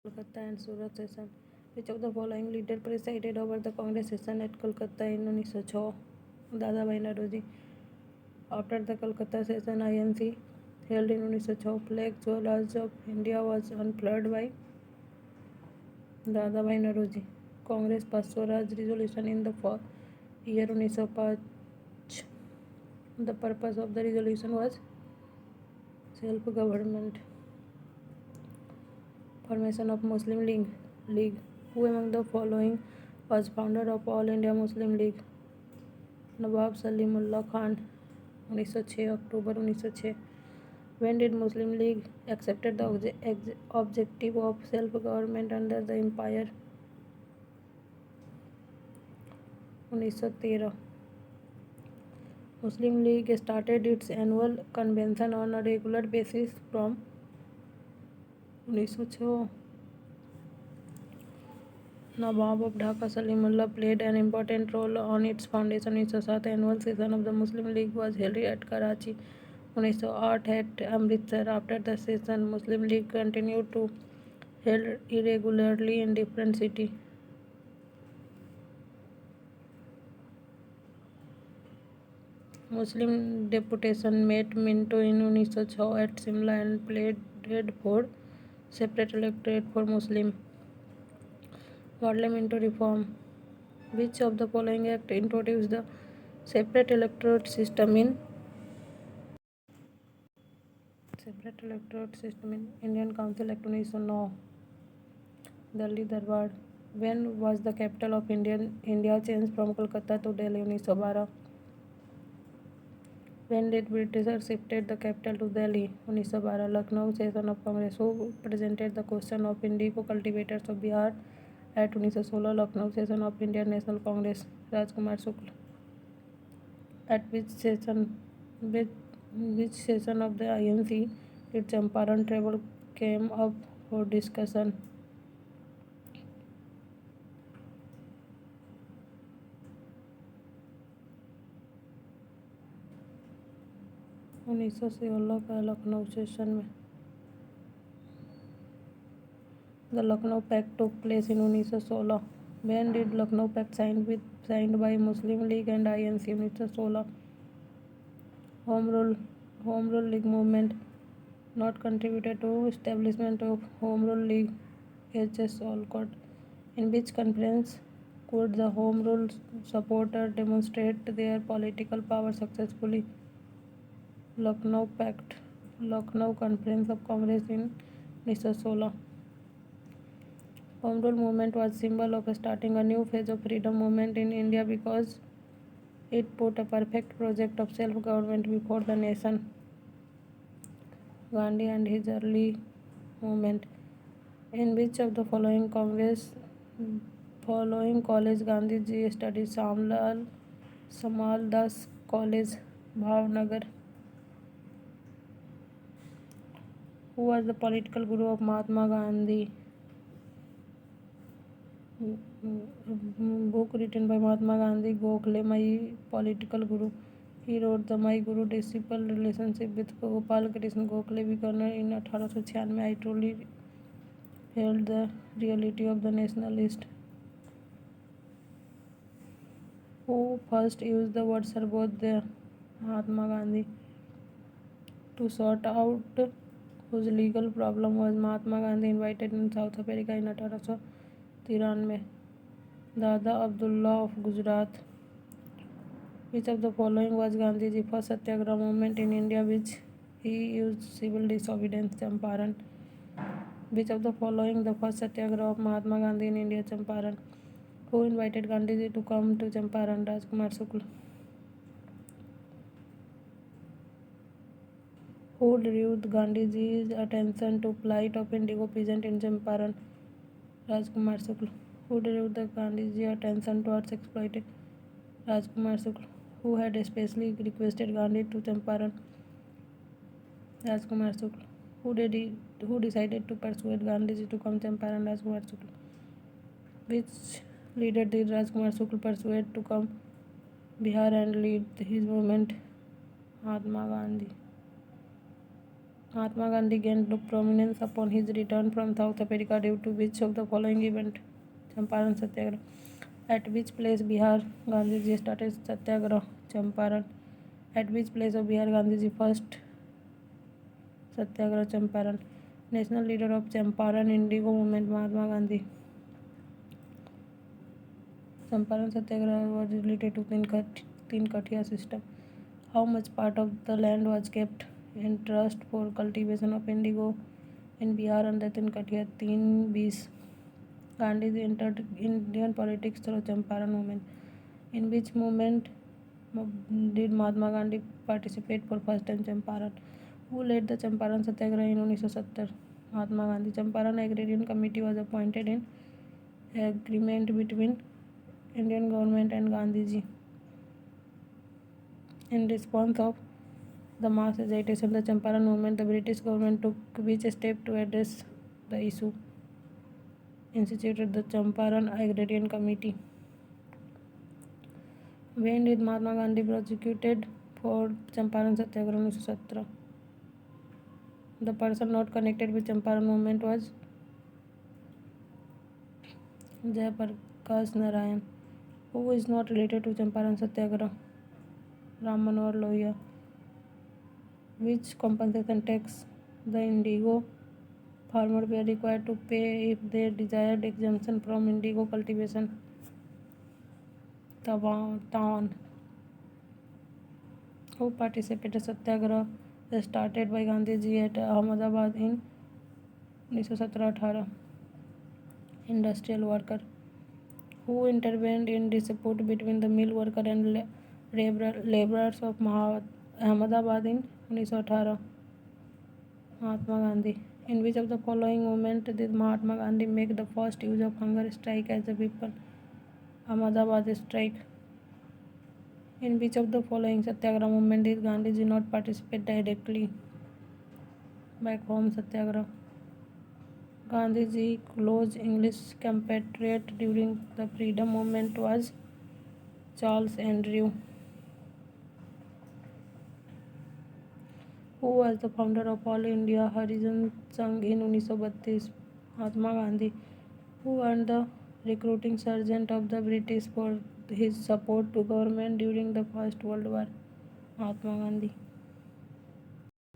Kolkata and Surat session. Which of the following leader presided over the Congress session at Kolkata in 1906? Dadabhai Naoroji. After the Kolkata session, INC held in 1906, Flag Swaraj of India was unfurled by Dadabhai Naoroji. Congress passed Swaraj resolution in the year 1905. The purpose of the resolution was self-government. Formation of Muslim League. Who among the following was founder of All India Muslim League? Nawab Salimullah Khan, 1906, October 1906. When did Muslim League accepted the objective of self-government under the empire? 1913. Muslim League started its annual convention on a regular basis from 1906. Nawab of Dhaka Salimullah played an important role on its foundation. 1907 annual session of the Muslim League was held at Karachi. 1908 at Amritsar. After the session, Muslim League continued to held irregularly in different cities. Muslim deputation met Minto in 1906 at Simla and pleaded for separate electorate for Muslim. Parliamentary reform. Which of the following act introduced the separate electorate system in Indian Council Act 1909? Delhi Darbar. When was the capital of India changed from Kolkata to Delhi? 1912. When did Britishers shifted the capital to Delhi? 1912. Lucknow session of Congress. Who presented the question of indigo cultivators of Bihar at 1916? Lucknow session of Indian National Congress. Rajkumar Shukla. At which session of the INC did Champaran Trouble came up for discussion? 1916 का Lucknow session में. The Lucknow Pact took place in 1916. When did Lucknow Pact signed by Muslim League and INC? 1916. Home Rule League movement not contributed to establishment of Home Rule League. H.S. Olcott. In which conference could the Home Rule supporters demonstrate their political power successfully? Lucknow Pact. Lucknow Conference of Congress in 1916. Home Rule movement was symbol of starting a new phase of freedom movement in India because it put a perfect project of self-government before the nation. Gandhi and his early movement. In which of the following college Gandhiji studied? Samal Das College, Bhavnagar. Who was the political guru of Mahatma Gandhi? Book written by Mahatma Gandhi, Gokhale, My Political Guru. He wrote the My Guru disciple relationship with Gopal Krishna Gokhale began in 1896. I truly felt the reality of the nationalist. Who first used the word Sarbodaya? Mahatma Gandhi. To sort out whose legal problem was Mahatma Gandhi invited in South Africa in 1893. Dada Abdullah of Gujarat. Which of the following was Gandhiji's first Satyagraha movement in India which he used civil disobedience? Champaran. Which of the following the first Satyagraha of Mahatma Gandhi in India? Champaran. Who invited Gandhiji to come to Champaran? Rajkumar Shukla. Who drew Gandhiji's attention to plight of indigo peasant in Champaran? Rajkumar Shukla. Who drew the Gandhiji's attention towards exploited? Rajkumar Shukla. Who had especially requested Gandhi to Champaran? Rajkumar Shukla. Who decided to persuade Gandhiji to come Champaran? Rajkumar Shukla. Which leader did Rajkumar Shukla persuade to come Bihar and lead his movement? Mahatma Gandhi. Mahatma Gandhi gained prominence upon his return from South Africa due to which of the following event? Champaran Satyagraha. At which place Bihar Gandhiji started Satyagraha? Champaran. At which place of Bihar Gandhiji first Satyagraha? Champaran. National leader of Champaran Indigo movement Mahatma Gandhi. Champaran Satyagraha was related to Tinkatia system. How much part of the land was kept in trust for cultivation of indigo in Bihar under Tinkatia? 3 Gandhi entered Indian politics through Champaran movement. In which movement did Mahatma Gandhi participate for first time? Champaran. Who led the Champaran Satyagraha in 1970? Mahatma Gandhi. Champaran Agrarian Committee was appointed in agreement between Indian government and Gandhiji. In response of the mass agitation, the Champaran movement, the British government took which step to address the issue? Instituted the Champaran Agrarian Committee. When did Mahatma Gandhi prosecuted for Champaran Satyagraha 1917? The person not connected with Champaran movement was Jayaprakash Narayan. Who is not related to Champaran Satyagraha? Ram Manohar Lohia. Which compensation tax the indigo farmers were required to pay if they desired exemption from indigo cultivation? Tawan. Who participated Satyagraha started by Gandhiji at Ahmedabad in 1917-18? Industrial worker. Who intervened in dispute between the mill worker and laborers of Ahmedabad in 1918? Mahatma Gandhi. In which of the following movement did Mahatma Gandhi make the first use of hunger strike as a weapon? Ahmedabad strike. In which of the following Satyagraha movement did Gandhiji not participate directly? Back home Satyagraha. Gandhiji close English compatriot during the freedom movement was Charles Andrew. Who was the founder of All India Harijan Sangh in 1932? Mahatma Gandhi. Who earned the recruiting sergeant of the British for his support to government during the First World War? Mahatma Gandhi.